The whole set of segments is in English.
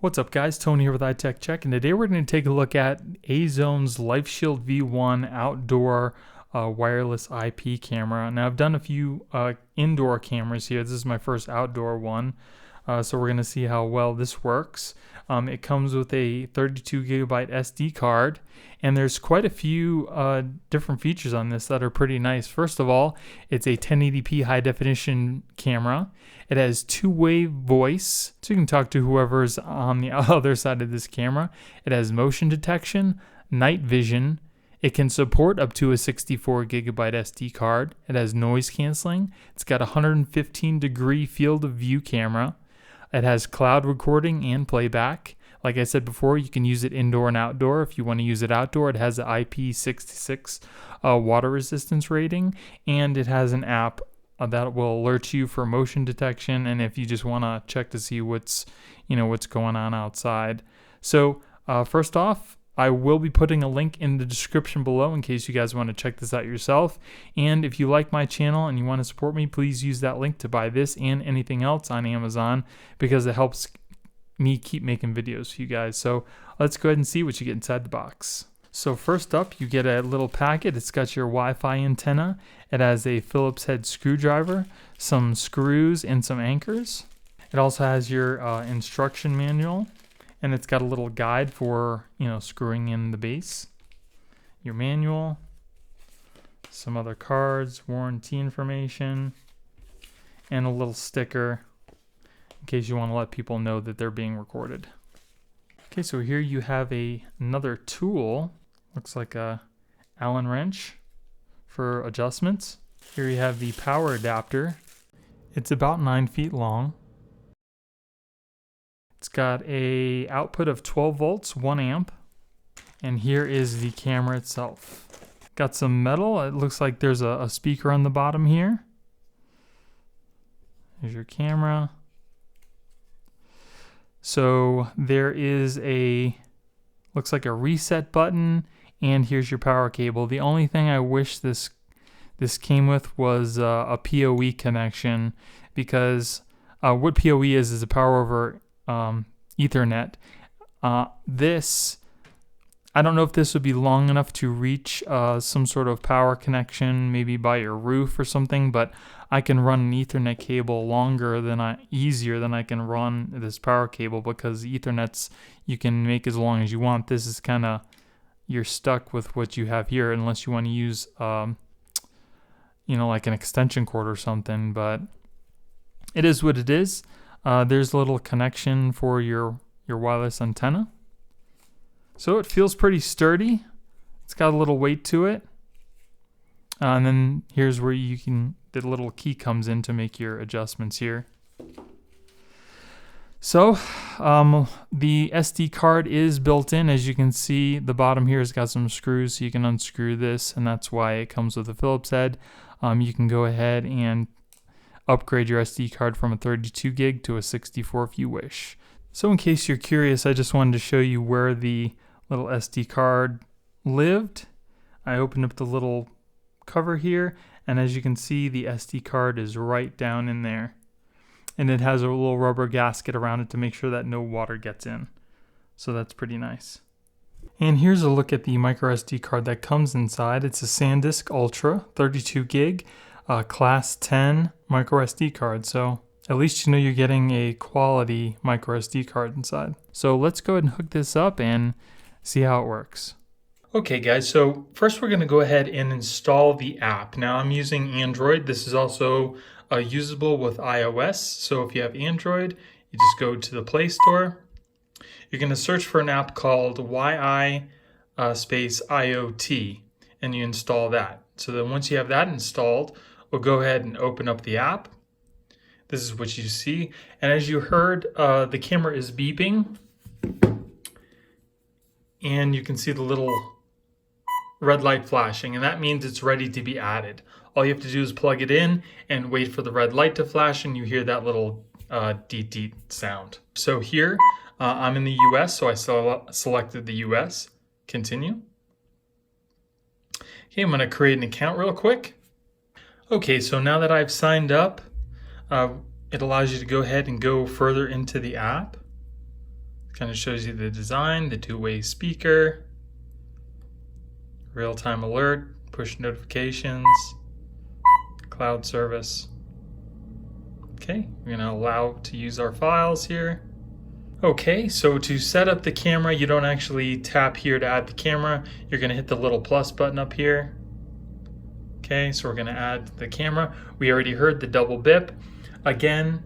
What's up guys, Tony here with iTech Check, and today we're going to take a look at A-Zone's LifyShield V1 outdoor wireless IP camera. Now I've done a few indoor cameras here. This is my first outdoor one, so we're going to see how well this works. It comes with a 32 gigabyte SD card, and there's quite a few different features on this that are pretty nice. First of all, it's a 1080p high definition camera. It has two-way voice, so you can talk to whoever's on the other side of this camera. It has motion detection, night vision. It can support up to a 64 gigabyte SD card. It has noise canceling. It's got a 115-degree field of view camera. It has cloud recording and playback. Like I said before, you can use it indoor and outdoor. If you want to use it outdoor, it has an IP66 water resistance rating, and it has an app that will alert you for motion detection, and if you just want to check to see what's going on outside. So first off, I will be putting a link in the description below in case you guys want to check this out yourself. And if you like my channel and you want to support me, please use that link to buy this and anything else on Amazon, because it helps me keep making videos for you guys. So let's go ahead and see what you get inside the box. So first up, you get a little packet. It's got your Wi-Fi antenna. It has a Phillips head screwdriver, some screws, and some anchors. It also has your instruction manual, and it's got a little guide for screwing in the base. Your manual, some other cards, warranty information, and a little sticker in case you want to let people know that they're being recorded. Okay, so here you have another tool. Looks like a Allen wrench for adjustments. Here you have the power adapter. It's about 9 feet long. It's got a output of 12 volts, 1 amp. And here is the camera itself. Got some metal. It looks like there's a speaker on the bottom here. Here's your camera. So there is looks like a reset button, and here's your power cable. The only thing I wish this came with was a PoE connection, because what PoE is a power over Ethernet. I don't know if this would be long enough to reach some sort of power connection, maybe by your roof or something, but I can run an Ethernet cable easier than I can run this power cable, because Ethernets you can make as long as you want. This is kind of, you're stuck with what you have here unless you want to use like an extension cord or something, but it is what it is. There's a little connection for your wireless antenna. So it feels pretty sturdy. It's got a little weight to it. And then here's where the little key comes in to make your adjustments here. So the SD card is built in. As you can see, the bottom here has got some screws, so you can unscrew this, and that's why it comes with a Phillips head. You can go ahead and upgrade your SD card from a 32 gig to a 64 if you wish. So in case you're curious, I just wanted to show you where the little SD card lived. I opened up the little cover here, and as you can see, the SD card is right down in there. And it has a little rubber gasket around it to make sure that no water gets in. So that's pretty nice. And here's a look at the micro SD card that comes inside. It's a SanDisk Ultra 32 gig class 10 micro SD card. So at least you're getting a quality micro SD card inside. So let's go ahead and hook this up and see how it works. Okay guys, so first we're going to go ahead and install the app. Now I'm using Android. This is also usable with iOS. So if you have Android, you just go to the Play Store. You're going to search for an app called YI space IoT, and you install that. So then once you have that installed, we'll go ahead and open up the app. This is what you see. And as you heard, the camera is beeping. And you can see the little red light flashing, and that means it's ready to be added. All you have to do is plug it in and wait for the red light to flash, and you hear that little deet deet sound. So here, I'm in the US, so I selected the US. Continue. Okay, I'm going to create an account real quick. Okay, so now that I've signed up, it allows you to go ahead and go further into the app. Kind of shows you the design, the two-way speaker, real-time alert, push notifications, cloud service. Okay, we're going to allow to use our files here. Okay, so to set up the camera, you don't actually tap here to add the camera. You're going to hit the little plus button up here. Okay, so we're going to add the camera. We already heard the double bip. Again,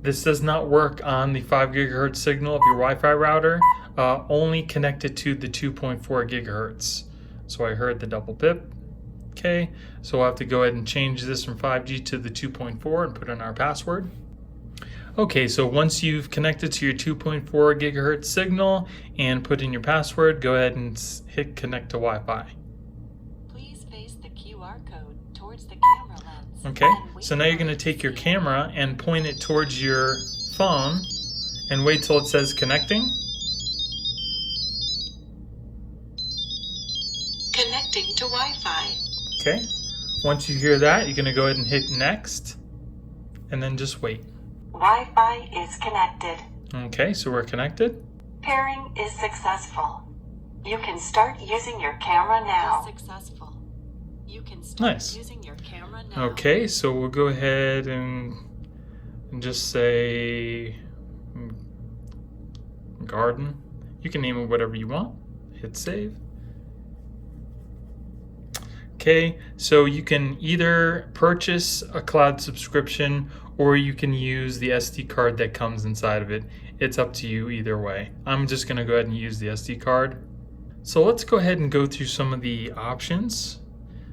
this does not work on the 5 gigahertz signal of your Wi-Fi router, only connected to the 2.4 gigahertz. So I heard the double bip. Okay, so we'll have to go ahead and change this from 5G to the 2.4 and put in our password. Okay, so once you've connected to your 2.4 gigahertz signal and put in your password, go ahead and hit connect to Wi-Fi. Please face the QR code towards the camera lens. Okay, so now you're going to take your camera and point it towards your phone and wait till it says connecting. Connecting to Wi-Fi. Okay, once you hear that, you're going to go ahead and hit next and then just wait. Wi-Fi is connected. Okay, so we're connected. Pairing is successful. You can start using your camera now. Successful. You can start using your camera now. Okay, so we'll go ahead and just say garden. You can name it whatever you want. Hit save. Okay, so you can either purchase a cloud subscription or you can use the SD card that comes inside of it. It's up to you either way. I'm just going to go ahead and use the SD card. So let's go ahead and go through some of the options.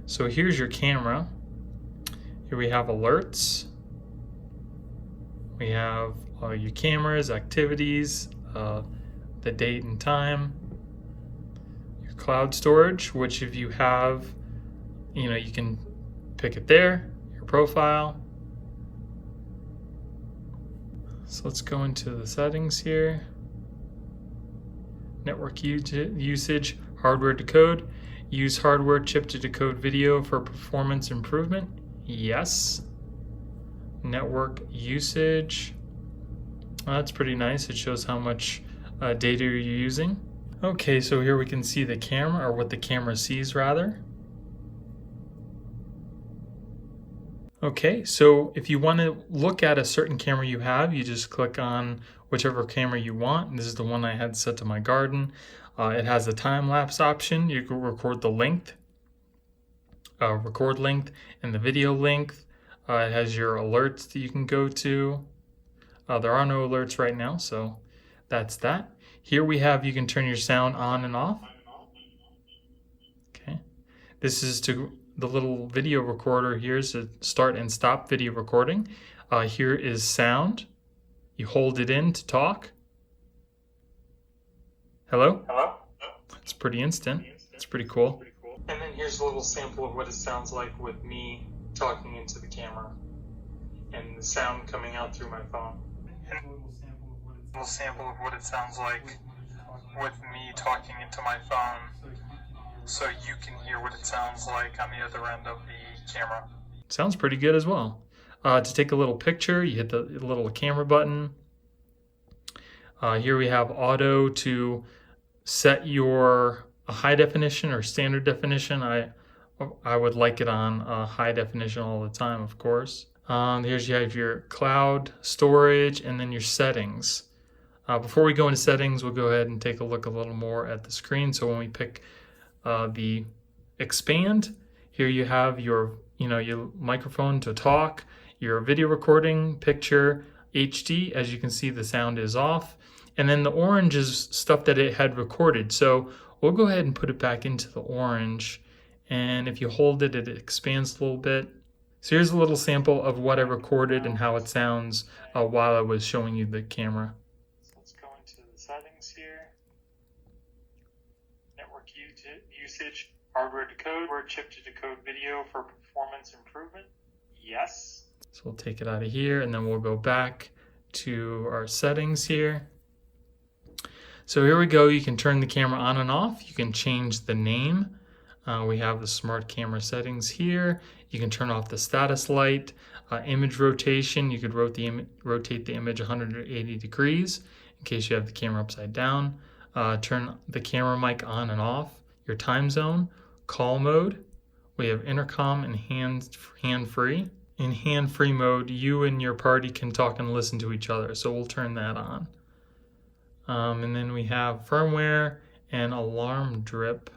So here's your camera. Here we have alerts. We have your cameras, activities, the date and time. Your cloud storage, which if you have, you can pick it there. Your profile. So let's go into the settings here. Network usage, hardware decode. Use hardware chip to decode video for performance improvement. Yes. Network usage. Oh, that's pretty nice. It shows how much data you're using. Okay, so here we can see the camera, or what the camera sees rather. Okay, so if you want to look at a certain camera you have, you just click on whichever camera you want. This is the one I had set to my garden. It has a time-lapse option. You can record the length, record length, and the video length. It has your alerts that you can go to. There are no alerts right now, so that's that. Here we have, you can turn your sound on and off. Okay, this is to the little video recorder. Here's a start and stop video recording. Here is sound. You hold it in to talk. Hello? Hello? It's pretty instant. It's pretty cool. And then here's a little sample of what it sounds like with me talking into the camera and the sound coming out through my phone. And a little sample of what it sounds like with me talking into my phone, so you can hear what it sounds like on the other end of the camera. Sounds pretty good as well. To take a little picture, you hit the little camera button. Here we have auto to set your high definition or standard definition. I would like it on high definition all the time, of course. Here's you have your cloud storage and then your settings. Before we go into settings, we'll go ahead and take a look a little more at the screen. So when we pick the expand, here you have your microphone to talk, your video recording, picture, HD. As you can see, the sound is off, and then the orange is stuff that it had recorded. So we'll go ahead and put it back into the orange, and if you hold it, it expands a little bit. So here's a little sample of what I recorded and how it sounds while I was showing you the camera. So let's go into the settings here. Network usage, hardware decode, word chip to decode video for performance improvement. Yes. So we'll take it out of here, and then we'll go back to our settings here. So here we go. You can turn the camera on and off. You can change the name. We have the smart camera settings here. You can turn off the status light, image rotation. You could rotate the image 180 degrees, in case you have the camera upside down. Turn the camera mic on and off, your time zone, call mode. We have intercom and hand-free. In hand-free mode, you and your party can talk and listen to each other, so we'll turn that on. And then we have firmware and alarm drip.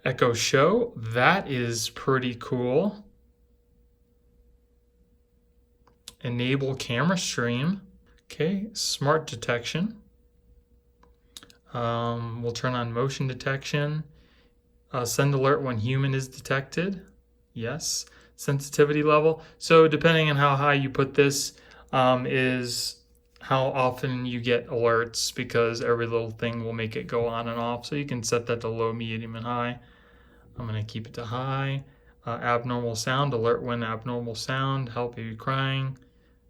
Echo Show, that is pretty cool. Enable camera stream. Okay, smart detection. We'll turn on motion detection. Send alert when human is detected. Yes. Sensitivity level. So depending on how high you put this is how often you get alerts, because every little thing will make it go on and off. So you can set that to low, medium, and high. I'm going to keep it to high. Abnormal sound, alert when abnormal sound, help baby crying.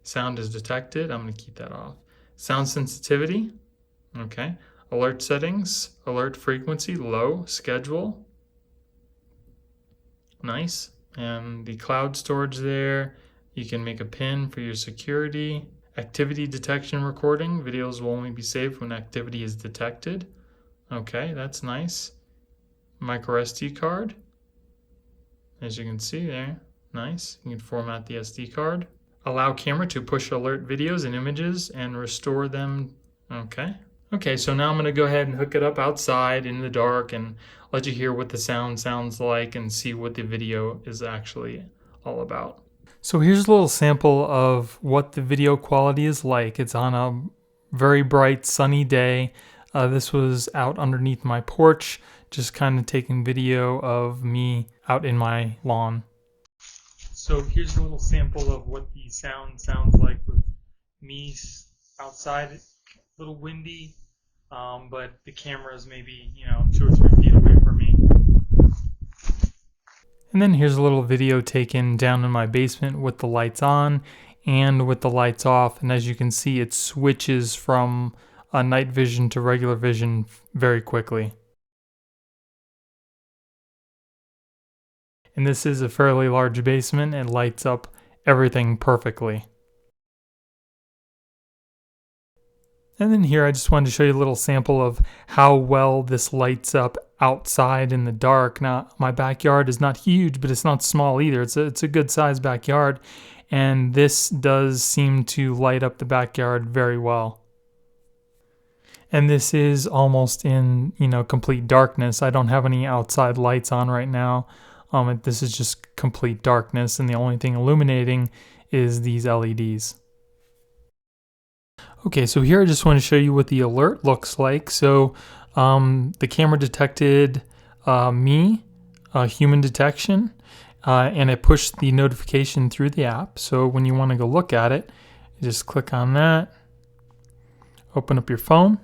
Sound is detected. I'm going to keep that off. Sound sensitivity. Okay. Alert settings, alert frequency, low, schedule. Nice. And the cloud storage there. You can make a pin for your security. Activity detection recording. Videos will only be saved when activity is detected. Okay, that's nice. Micro SD card. As you can see there. Nice. You can format the SD card. Allow camera to push alert videos and images and restore them. Okay. Okay, so now I'm going to go ahead and hook it up outside in the dark and let you hear what the sound sounds like and see what the video is actually all about. So here's a little sample of what the video quality is like. It's on a very bright sunny day. This was out underneath my porch, just kind of taking video of me out in my lawn. So here's a little sample of what the sound sounds like with me outside. It's a little windy, but the camera is maybe 2 or 3 feet away from me. And then here's a little video taken down in my basement with the lights on and with the lights off. And as you can see, it switches from night vision to regular vision very quickly. And this is a fairly large basement. It lights up everything perfectly. And then here I just wanted to show you a little sample of how well this lights up outside in the dark. Now, my backyard is not huge, but it's not small either. It's a good sized backyard, and this does seem to light up the backyard very well. And this is almost in complete darkness. I don't have any outside lights on right now. This is just complete darkness, and the only thing illuminating is these LEDs. Okay, so here I just want to show you what the alert looks like. So the camera detected me, human detection, and it pushed the notification through the app. So when you want to go look at it, you just click on that, open up your phone.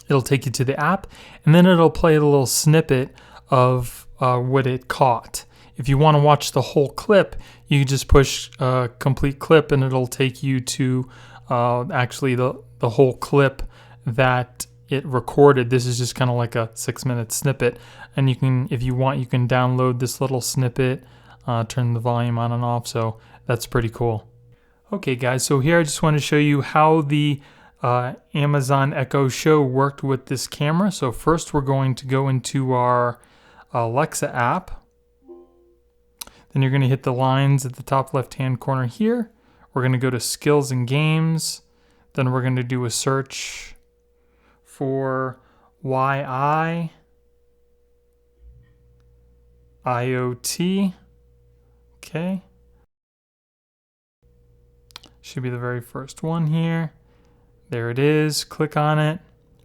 It'll take you to the app, and then it'll play a little snippet of what it caught. If you want to watch the whole clip, you just push complete clip, and it'll take you to actually the whole clip that it recorded. This is just kind of like a 6-minute snippet, and you can, if you want, you can download this little snippet, turn the volume on and off, so that's pretty cool. Okay guys, so here I just want to show you how the Amazon Echo Show worked with this camera. So first we're going to go into our Alexa app. Then you're going to hit the lines at the top left hand corner here. We're going to go to skills and games. Then we're going to do a search for YI, IoT. Okay. Should be the very first one here. There it is. Click on it.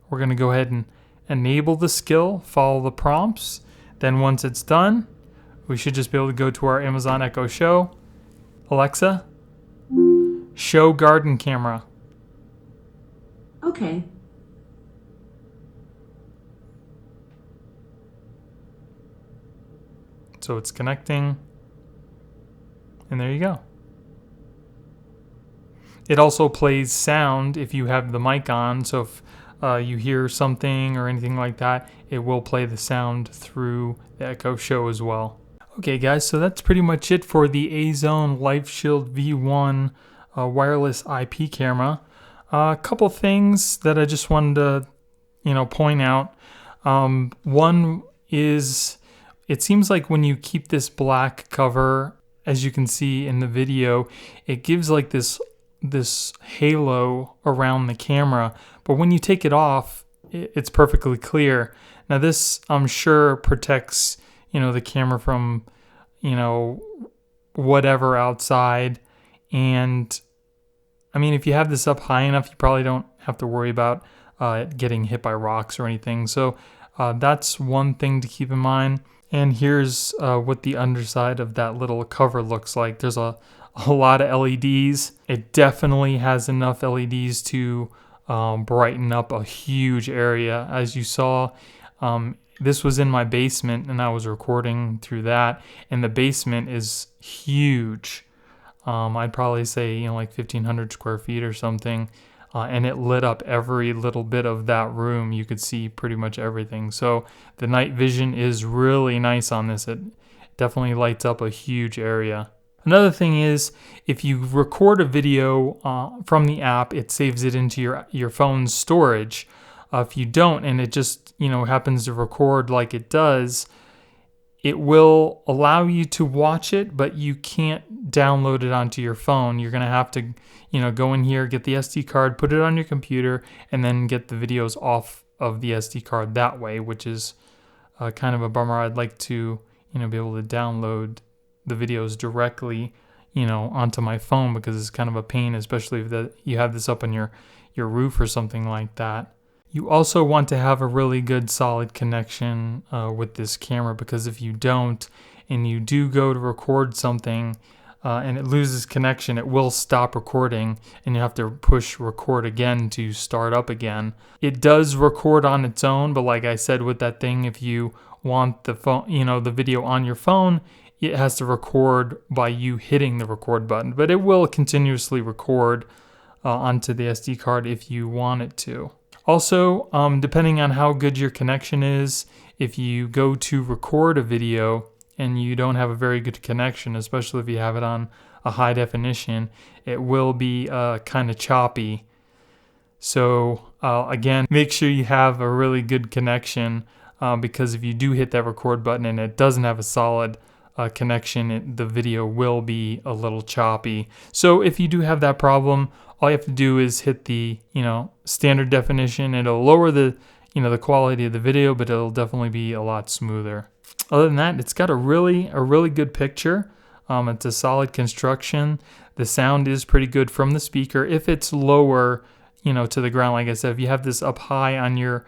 We're going to go ahead and enable the skill, follow the prompts. Then once it's done, we should just be able to go to our Amazon Echo Show. Alexa, show garden camera. Okay. So it's connecting. And there you go. It also plays sound if you have the mic on. So if you hear something or anything like that, it will play the sound through the Echo Show as well. Okay guys, so that's pretty much it for the A-Zone LifyShield V1 wireless IP camera. A couple things that I just wanted to, point out. One is, it seems like when you keep this black cover, as you can see in the video, it gives like this halo around the camera. But when you take it off, it's perfectly clear. Now this, I'm sure, protects, the camera from, whatever outside. And I mean, if you have this up high enough, you probably don't have to worry about getting hit by rocks or anything. So that's one thing to keep in mind. And here's what the underside of that little cover looks like. There's a lot of LEDs. It definitely has enough LEDs to brighten up a huge area. As you saw, this was in my basement and I was recording through that. And the basement is huge. I'd probably say, like 1,500 square feet or something. And it lit up every little bit of that room. You could see pretty much everything. So the night vision is really nice on this. It definitely lights up a huge area. Another thing is, if you record a video from the app, it saves it into your phone's storage. If you don't, and it just happens to record like it does, it will allow you to watch it, but you can't download it onto your phone. You're going to have to, go in here, get the SD card, put it on your computer, and then get the videos off of the SD card that way, which is kind of a bummer. I'd like to, be able to download the videos directly, onto my phone, because it's kind of a pain, especially if you have this up on your roof or something like that. You also want to have a really good solid connection with this camera, because if you don't and you do go to record something and it loses connection, it will stop recording and you have to push record again to start up again. It does record on its own, but like I said with that thing, if you want the phone, the video on your phone, it has to record by you hitting the record button, but it will continuously record onto the SD card if you want it to. Also, depending on how good your connection is, if you go to record a video and you don't have a very good connection, especially if you have it on a high definition, it will be kind of choppy. So again, make sure you have a really good connection, because if you do hit that record button and it doesn't have a solid connection, the video will be a little choppy. So if you do have that problem, all you have to do is hit the, standard definition. It'll lower the, the quality of the video, but it'll definitely be a lot smoother. Other than that, it's got a really good picture. It's a solid construction. The sound is pretty good from the speaker. If it's lower, to the ground, like I said, if you have this up high on your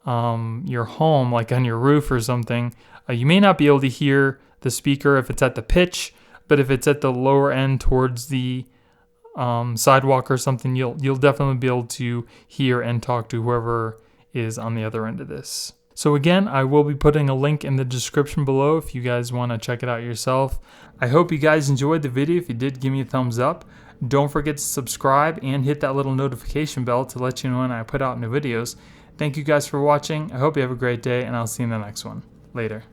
home, like on your roof or something, you may not be able to hear the speaker if it's at the pitch, but if it's at the lower end towards the sidewalk or something, you'll definitely be able to hear and talk to whoever is on the other end of this. So again, I will be putting a link in the description below if you guys want to check it out yourself. I hope you guys enjoyed the video. If you did, give me a thumbs up. Don't forget to subscribe and hit that little notification bell to let you know when I put out new videos. Thank you guys for watching. I hope you have a great day, and I'll see you in the next one. Later.